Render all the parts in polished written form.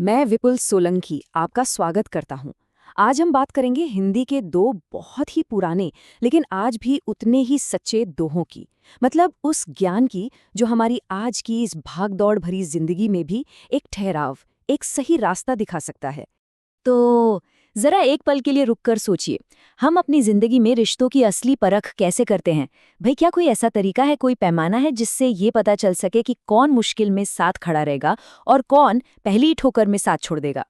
मैं विपुल सोलंकी आपका स्वागत करता हूं। आज हम बात करेंगे हिंदी के दो बहुत ही पुराने लेकिन आज भी उतने ही सच्चे दोहों की। मतलब उस ज्ञान की जो हमारी आज की इस भागदौड़ भरी जिंदगी में भी एक ठहराव, एक सही रास्ता दिखा सकता है। तो जरा एक पल के लिए रुककर सोचिए, हम अपनी जिंदगी में रिश्तों की असली परख कैसे करते हैं? भाई, क्या कोई ऐसा तरीका है, कोई पैमाना है जिससे ये पता चल सके कि कौन मुश्किल में साथ खड़ा रहेगा और कौन पहली ठोकर में साथ छोड़ देगा?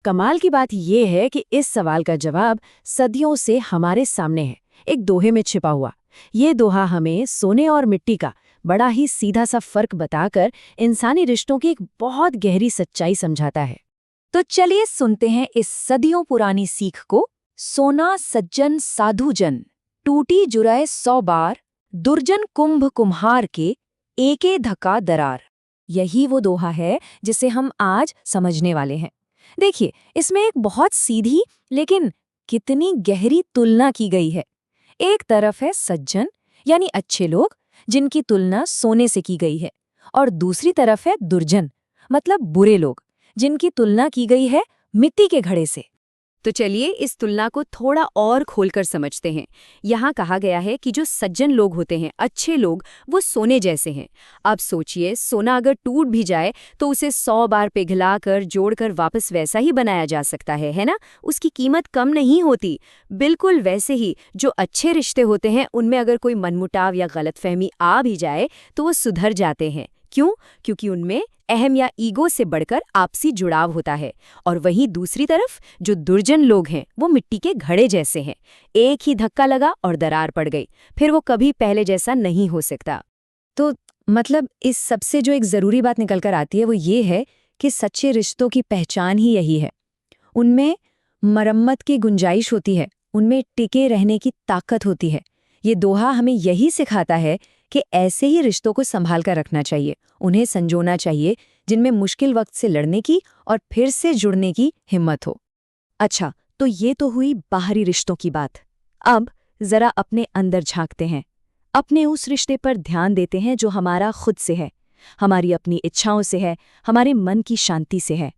कमाल की बात यह है कि इस सवाल का जवाब सदियों से हमारे सामने है, एक दोहे में छिपा हुआ। ये दोहा हमें सोने और मिट्टी का बड़ा ही सीधा सा फर्क बताकर इंसानी रिश्तों की एक बहुत गहरी सच्चाई समझाता है। तो चलिए सुनते हैं इस सदियों पुरानी सीख को। सोना सज्जन साधुजन, टूटी जुराए 100 बार, दुर्जन कुंभ कुम्हार के, एके धक्का दरार। यही वो दोहा है जिसे हम आज समझने वाले हैं। देखिए, इसमें एक बहुत सीधी लेकिन कितनी गहरी तुलना की गई है। एक तरफ है सज्जन यानी अच्छे लोग, जिनकी तुलना सोने से की गई है, और दूसरी तरफ है दुर्जन मतलब बुरे लोग, जिनकी तुलना की गई है मिट्टी के घड़े से। तो चलिए इस तुलना को थोड़ा और खोलकर समझते हैं। यहाँ कहा गया है कि जो सज्जन लोग होते हैं, अच्छे लोग, वो सोने जैसे हैं। अब सोचिए, सोना अगर टूट भी जाए तो उसे 100 बार पिघलाकर जोड़कर वापस वैसा ही बनाया जा सकता है ना? उसकी कीमत कम नहीं होती। बिल्कुल वैसे ही जो अच्छे रिश्ते होते हैं, उनमें अगर कोई मनमुटाव या गलतफहमी आ भी जाए तो वो सुधर जाते हैं। क्यों? क्योंकि उनमें अहम या ईगो से बढ़कर आपसी जुड़ाव होता है। और वहीं दूसरी तरफ जो दुर्जन लोग हैं, वो मिट्टी के घड़े जैसे हैं। एक ही धक्का लगा और दरार पड़ गई, फिर वो कभी पहले जैसा नहीं हो सकता। तो मतलब इस सबसे जो एक जरूरी बात निकल कर आती है वो ये है कि सच्चे रिश्तों की पहचान ही यही है। उनमें मरम्मत की गुंजाइश होती है, उनमें टिके रहने की ताकत होती है। ये दोहा हमें यही सिखाता है कि ऐसे ही रिश्तों को संभाल कर रखना चाहिए, उन्हें संजोना चाहिए, जिनमें मुश्किल वक्त से लड़ने की और फिर से जुड़ने की हिम्मत हो। अच्छा, तो ये तो हुई बाहरी रिश्तों की बात। अब जरा अपने अंदर झांकते हैं, अपने उस रिश्ते पर ध्यान देते हैं जो हमारा खुद से है, हमारी अपनी इच्छाओं से है, हमारे मन की शांति से है।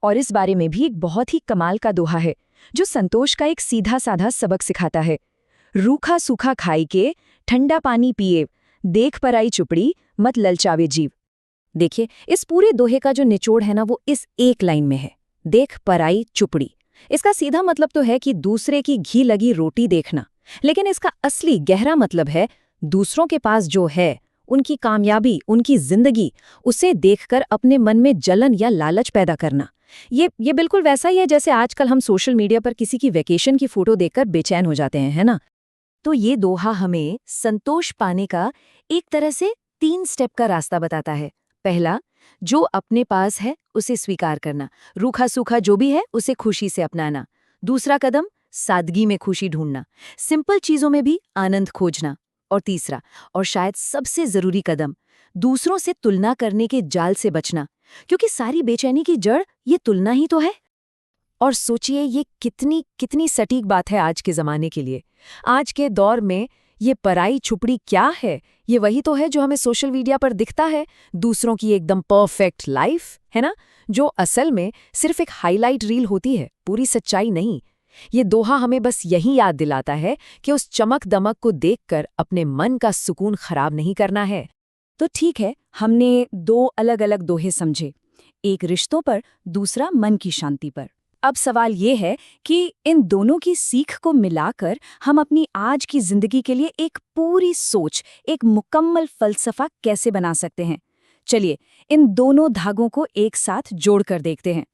और इस बारे में भी एक बहुत ही कमाल का दोहा है जो संतोष का एक सीधा साधा सबक सिखाता है। रूखा सूखा खाई के, ठंडा पानी पिए, देख पराई चुपड़ी, मत ललचावे जीव। देखिए, इस पूरे दोहे का जो निचोड़ है ना, वो इस एक लाइन में है, देख पराई चुपड़ी। इसका सीधा मतलब तो है कि दूसरे की घी लगी रोटी देखना, लेकिन इसका असली गहरा मतलब है दूसरों के पास जो है, उनकी कामयाबी, उनकी जिंदगी, उसे देखकर अपने मन में जलन या लालच पैदा करना। ये बिल्कुल वैसा ही है जैसे आजकल हम सोशल मीडिया पर किसी की वेकेशन की फोटो देखकर बेचैन हो जाते हैं, है ना? तो ये दोहा हमें संतोष पाने का एक तरह से 3 स्टेप का रास्ता बताता है। पहला, जो अपने पास है उसे स्वीकार करना, रूखा सूखा जो भी है उसे खुशी से अपनाना। दूसरा कदम, सादगी में खुशी ढूंढना, सिंपल चीजों में भी आनंद खोजना। और तीसरा, और शायद सबसे जरूरी कदम, दूसरों से तुलना करने के जाल से बचना, क्योंकि सारी बेचैनी की जड़ ये तुलना ही तो है। और सोचिए, ये कितनी कितनी सटीक बात है आज के ज़माने के लिए। आज के दौर में ये पराई छुपड़ी क्या है? ये वही तो है जो हमें सोशल मीडिया पर दिखता है, दूसरों की एकदम परफेक्ट लाइफ, है ना? जो असल में सिर्फ एक हाईलाइट रील होती है, पूरी सच्चाई नहीं। ये दोहा हमें बस यही याद दिलाता है कि उस चमक दमक को देखकर अपने मन का सुकून खराब नहीं करना है। तो ठीक है, हमने 2 अलग अलग दोहे समझे, एक रिश्तों पर, दूसरा मन की शांति पर। अब सवाल ये है कि इन दोनों की सीख को मिलाकर हम अपनी आज की जिंदगी के लिए एक पूरी सोच, एक मुकम्मल फलसफा कैसे बना सकते हैं? चलिए, इन दोनों धागों को एक साथ जोड़कर देखते हैं।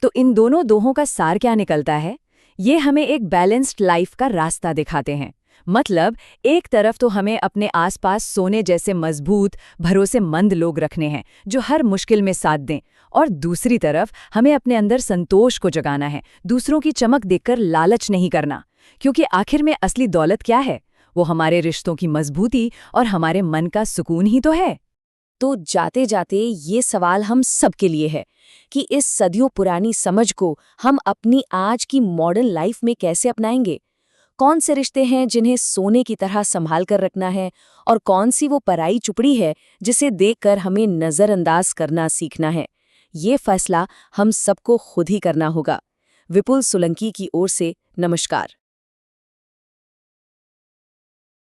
तो इन दोनों दोहों का सार क्या निकलता है? ये हमें एक बैलेंस्ड लाइफ का रास्ता दिखाते हैं। मतलब एक तरफ तो हमें अपने आसपास सोने जैसे मजबूत, भरोसेमंद लोग रखने हैं जो हर मुश्किल में साथ दें, और दूसरी तरफ हमें अपने अंदर संतोष को जगाना है, दूसरों की चमक देखकर लालच नहीं करना। क्योंकि आखिर में असली दौलत क्या है? वो हमारे रिश्तों की मजबूती और हमारे मन का सुकून ही तो है। तो जाते जाते ये सवाल हम सबके लिए है कि इस सदियों पुरानी समझ को हम अपनी आज की मॉडर्न लाइफ में कैसे अपनाएंगे? कौन से रिश्ते हैं जिन्हें सोने की तरह संभाल कर रखना है, और कौन सी वो पराई चुपड़ी है जिसे देखकर हमें नज़रअंदाज करना सीखना है? ये फैसला हम सबको खुद ही करना होगा। विपुल सोलंकी की ओर से नमस्कार।